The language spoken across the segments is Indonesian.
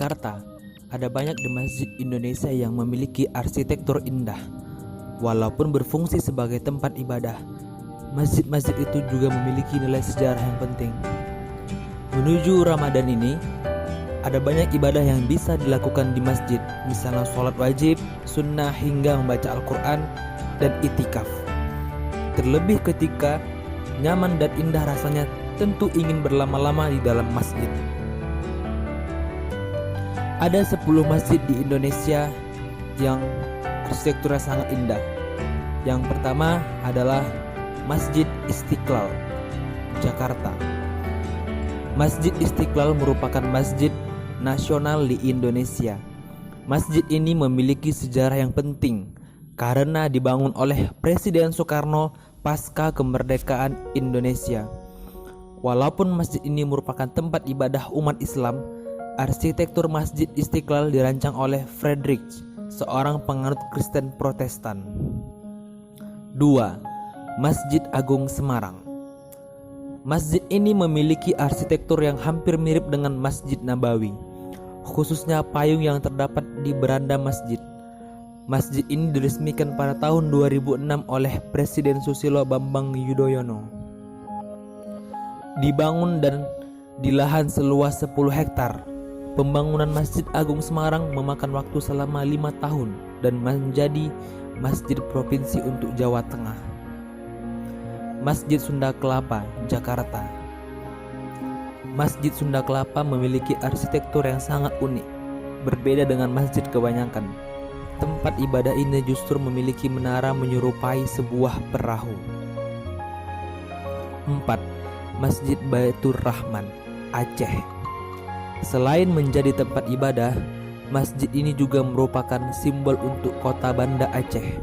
Jakarta, ada banyak di masjid Indonesia yang memiliki arsitektur indah. Walaupun berfungsi sebagai tempat ibadah, masjid-masjid itu juga memiliki nilai sejarah yang penting. Menuju Ramadan ini, ada banyak ibadah yang bisa dilakukan di masjid, misalnya sholat wajib, sunnah hingga membaca Al-Quran dan itikaf. Terlebih ketika nyaman dan indah rasanya, tentu ingin berlama-lama di dalam masjid. Ada 10 masjid di Indonesia yang arsitekturnya sangat indah. Yang pertama adalah Masjid Istiqlal, Jakarta. Masjid Istiqlal merupakan masjid nasional di Indonesia. Masjid ini memiliki sejarah yang penting karena dibangun oleh Presiden Soekarno pasca kemerdekaan Indonesia. Walaupun masjid ini merupakan tempat ibadah umat Islam, arsitektur Masjid Istiqlal dirancang oleh Frederick, seorang penganut Kristen Protestan. 2. Masjid Agung Semarang. Masjid ini memiliki arsitektur yang hampir mirip dengan Masjid Nabawi, khususnya payung yang terdapat di beranda masjid. Masjid ini diresmikan pada tahun 2006 oleh Presiden Susilo Bambang Yudhoyono. Dibangun dan di lahan seluas 10 hektar. Pembangunan Masjid Agung Semarang memakan waktu selama 5 tahun dan menjadi masjid provinsi untuk Jawa Tengah. Masjid Sunda Kelapa, Jakarta. Masjid Sunda Kelapa memiliki arsitektur yang sangat unik, berbeda dengan masjid kebanyakan. Tempat ibadah ini justru memiliki menara menyerupai sebuah perahu. 4. Masjid Baitur Rahman, Aceh. Selain menjadi tempat ibadah, masjid ini juga merupakan simbol untuk kota Banda Aceh.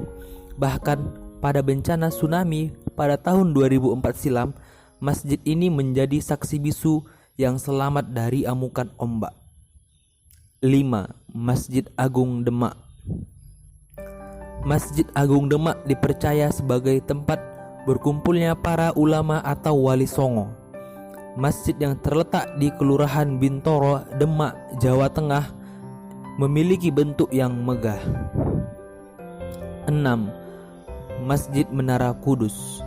Bahkan pada bencana tsunami pada tahun 2004 silam, masjid ini menjadi saksi bisu yang selamat dari amukan ombak. 5. Masjid Agung Demak. Masjid Agung Demak dipercaya sebagai tempat berkumpulnya para ulama atau wali songo. Masjid yang terletak di Kelurahan Bintoro, Demak, Jawa Tengah, memiliki bentuk yang megah. 6. Masjid Menara Kudus.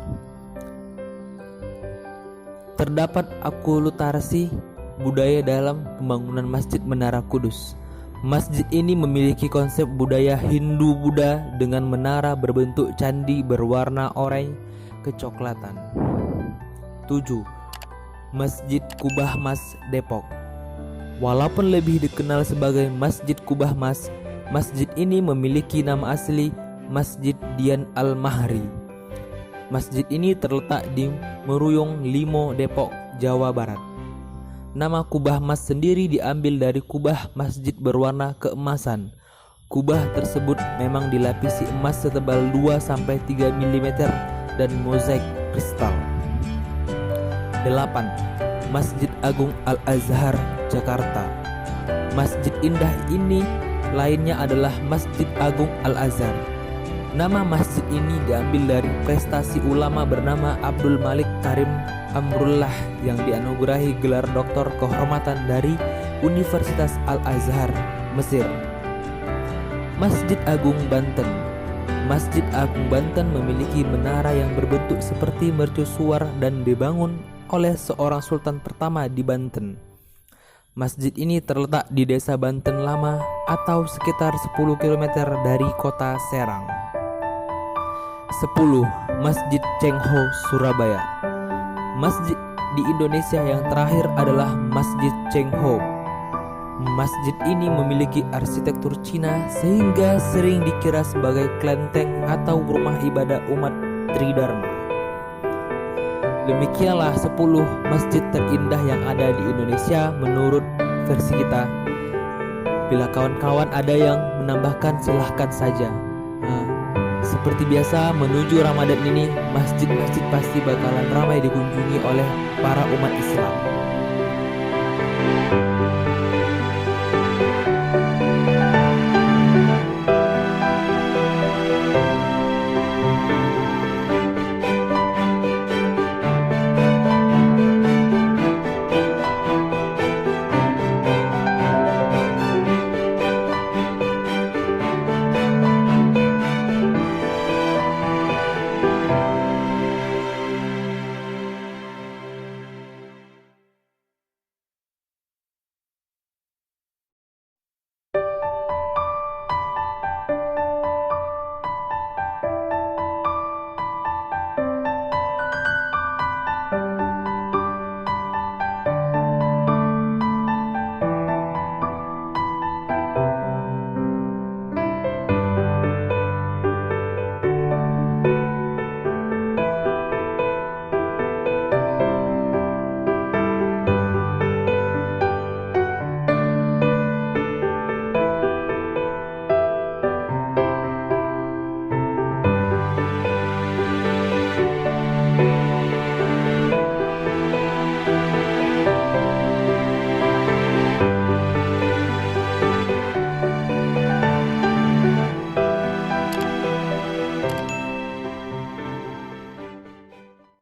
Terdapat akulturasi budaya dalam pembangunan Masjid Menara Kudus. Masjid ini memiliki konsep budaya Hindu-Buddha dengan menara berbentuk candi berwarna oranye kecoklatan. 7. Masjid Kubah Mas, Depok. Walaupun lebih dikenal sebagai Masjid Kubah Mas, masjid ini memiliki nama asli Masjid Dian Al-Mahri. Masjid ini terletak di Meruyung Limo, Depok, Jawa Barat. Nama Kubah Mas sendiri diambil dari kubah masjid berwarna keemasan. Kubah tersebut memang dilapisi emas setebal 2-3 mm dan mozaik kristal. 8. Masjid Agung Al-Azhar, Jakarta. Masjid indah ini lainnya adalah Masjid Agung Al-Azhar. Nama masjid ini diambil dari prestasi ulama bernama Abdul Malik Karim Amrullah yang dianugerahi gelar doktor kehormatan dari Universitas Al-Azhar, Mesir. Masjid Agung Banten. Masjid Agung Banten memiliki menara yang berbentuk seperti mercusuar dan dibangun oleh seorang sultan pertama di Banten. Masjid ini terletak di Desa Banten Lama atau sekitar 10 km dari kota Serang. 10. Masjid Cengho, Surabaya. Masjid di Indonesia yang terakhir adalah Masjid Cengho. Masjid ini memiliki arsitektur Cina sehingga sering dikira sebagai kelenteng atau rumah ibadah umat Tridharma. Demikianlah 10 masjid terindah yang ada di Indonesia menurut versi kita. Bila kawan-kawan ada yang menambahkan silahkan saja. Seperti biasa menuju Ramadan ini, masjid-masjid pasti bakalan ramai dikunjungi oleh para umat Islam.